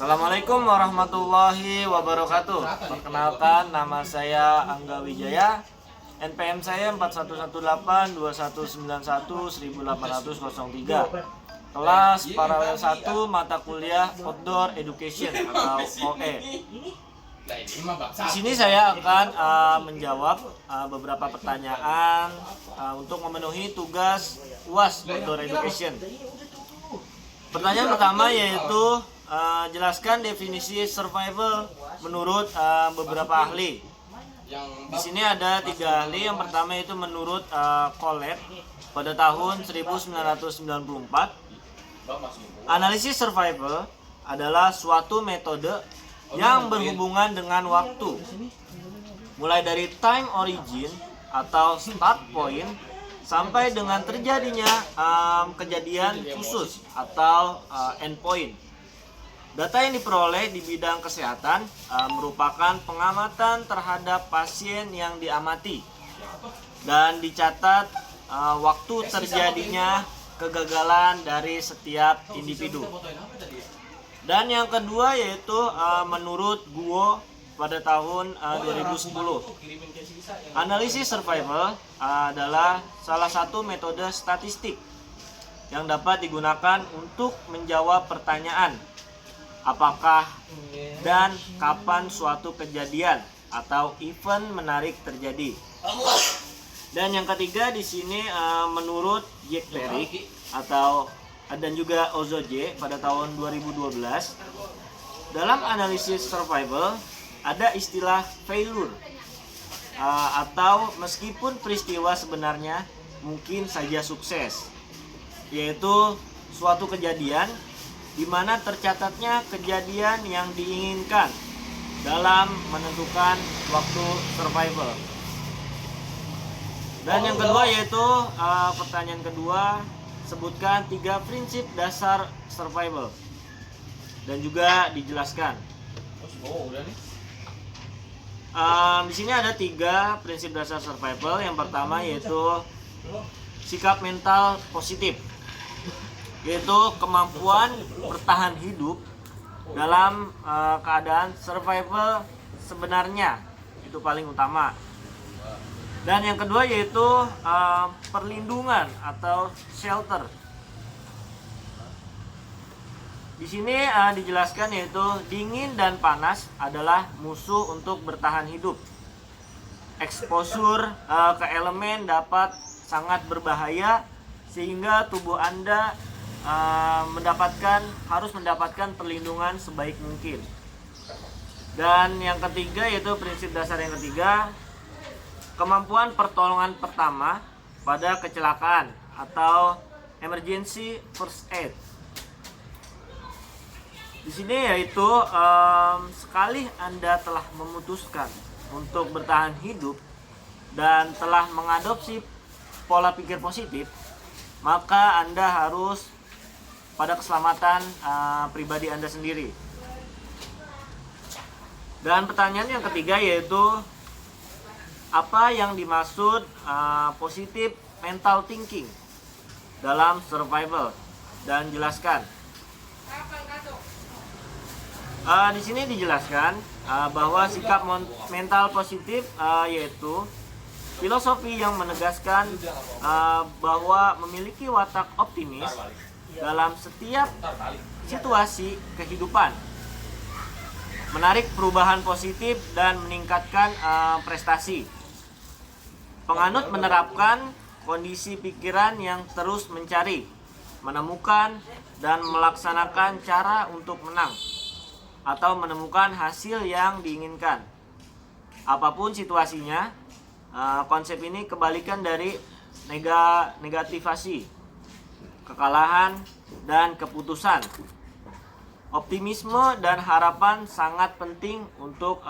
Assalamualaikum warahmatullahi wabarakatuh. Perkenalkan, nama saya Angga Wijaya. NPM saya 411821911803. Kelas paralel 1 mata kuliah Outdoor Education atau OE. Di sini saya akan menjawab beberapa pertanyaan untuk memenuhi tugas UAS Outdoor Education. Pertanyaan pertama yaitu jelaskan definisi survival menurut beberapa ahli. Di sini ada 3 ahli. Yang pertama itu menurut Collett pada tahun 1994. Analisis survival adalah suatu metode yang berhubungan dengan waktu, mulai dari time origin atau start point sampai dengan terjadinya kejadian khusus atau end point. Data yang diperoleh di bidang kesehatan merupakan pengamatan terhadap pasien yang diamati dan dicatat waktu terjadinya kegagalan dari setiap individu. Dan yang kedua yaitu menurut Guo pada tahun 2010. Analisis survival adalah salah satu metode statistik yang dapat digunakan untuk menjawab pertanyaan apakah dan kapan suatu kejadian atau event menarik terjadi. Dan yang ketiga di sini menurut Jack Perry dan juga Ozoje pada tahun 2012, dalam analisis survival ada istilah failure atau meskipun peristiwa sebenarnya mungkin saja sukses, yaitu suatu kejadian di mana tercatatnya kejadian yang diinginkan dalam menentukan waktu survival. Dan yang kedua yaitu pertanyaan kedua, sebutkan 3 prinsip dasar survival dan juga dijelaskan. Di sini ada 3 prinsip dasar survival. Yang pertama yaitu sikap mental positif, yaitu kemampuan bertahan hidup dalam keadaan survival sebenarnya, itu paling utama. Dan yang kedua yaitu perlindungan atau shelter. Di sini dijelaskan yaitu dingin dan panas adalah musuh untuk bertahan hidup. Exposure ke elemen dapat sangat berbahaya sehingga tubuh Anda harus mendapatkan perlindungan sebaik mungkin. Dan yang ketiga yaitu prinsip dasar yang ketiga, kemampuan pertolongan pertama pada kecelakaan atau emergency first aid. Di sini yaitu sekali Anda telah memutuskan untuk bertahan hidup dan telah mengadopsi pola pikir positif, maka Anda harus pada keselamatan pribadi Anda sendiri. Dan pertanyaan yang ketiga yaitu apa yang dimaksud positive mental thinking dalam survival, dan jelaskan. Di sini dijelaskan bahwa sikap mental positif yaitu filosofi yang menegaskan bahwa memiliki watak optimis dalam setiap situasi kehidupan, menarik perubahan positif dan meningkatkan prestasi. Penganut menerapkan kondisi pikiran yang terus mencari, menemukan, dan melaksanakan cara untuk menang atau menemukan hasil yang diinginkan. Apapun situasinya, konsep ini kebalikan dari negativasi, kekalahan, dan keputusan. Optimisme dan harapan sangat penting untuk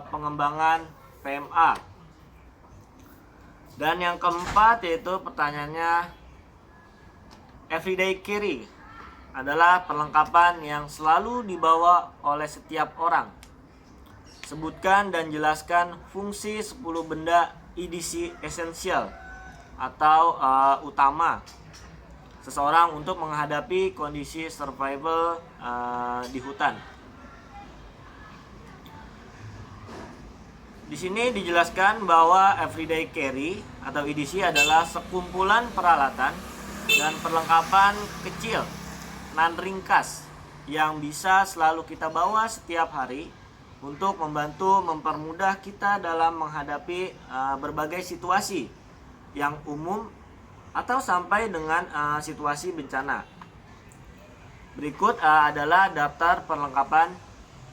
pengembangan PMA. Dan yang keempat yaitu pertanyaannya, everyday carry adalah perlengkapan yang selalu dibawa oleh setiap orang. Sebutkan dan jelaskan fungsi 10 benda EDC esensial atau utama seseorang untuk menghadapi kondisi survival di hutan. Di sini dijelaskan bahwa everyday carry atau EDC adalah sekumpulan peralatan dan perlengkapan kecil non ringkas yang bisa selalu kita bawa setiap hari untuk membantu mempermudah kita dalam menghadapi berbagai situasi yang umum atau sampai dengan situasi bencana. Berikut adalah daftar perlengkapan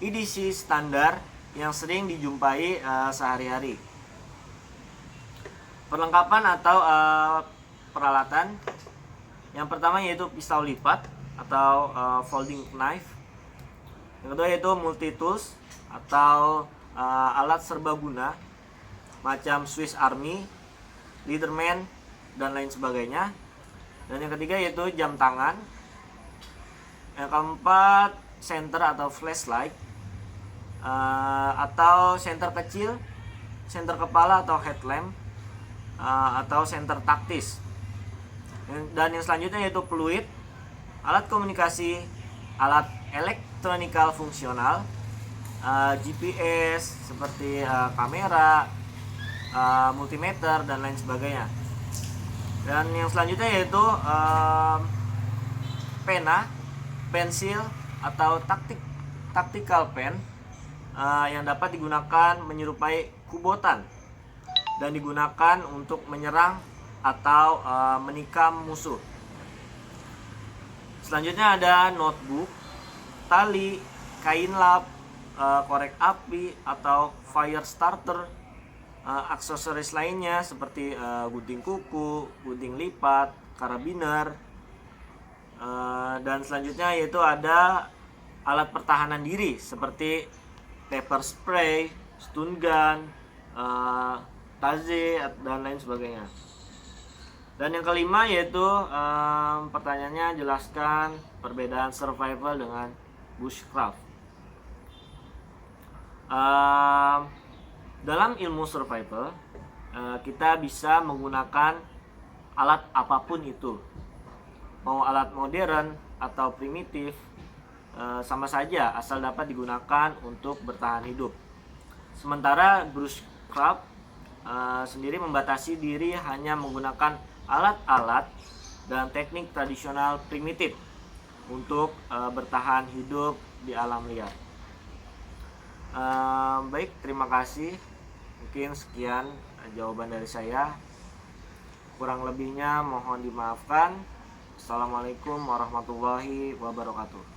EDC standar yang sering dijumpai sehari-hari. Perlengkapan atau peralatan yang pertama yaitu pisau lipat atau folding knife. Yang kedua yaitu multi tools atau alat serbaguna macam Swiss Army, Leatherman dan lain sebagainya. Dan yang ketiga yaitu jam tangan. Yang keempat senter atau flashlight, atau senter kecil, senter kepala atau headlamp, atau senter taktis. Dan yang selanjutnya yaitu fluid, alat komunikasi, alat elektronikal fungsional, GPS seperti kamera, multimeter dan lain sebagainya. Dan yang selanjutnya yaitu pena, pensil atau tactical pen yang dapat digunakan menyerupai kubotan dan digunakan untuk menyerang atau menikam musuh. Selanjutnya ada notebook, tali, kain lap, korek api atau fire starter, aksesoris lainnya seperti gunting kuku, gunting lipat, karabiner, dan selanjutnya yaitu ada alat pertahanan diri seperti pepper spray, stun gun, taze dan lain sebagainya. Dan yang kelima yaitu pertanyaannya jelaskan perbedaan survival dengan bushcraft. Dalam ilmu survival kita bisa menggunakan alat apapun itu, mau alat modern atau primitif, sama saja asal dapat digunakan untuk bertahan hidup. Sementara bushcraft sendiri membatasi diri hanya menggunakan alat-alat dan teknik tradisional primitif untuk bertahan hidup di alam liar. Baik, terima kasih. Mungkin sekian jawaban dari saya. Kurang lebihnya mohon dimaafkan. Assalamualaikum warahmatullahi wabarakatuh.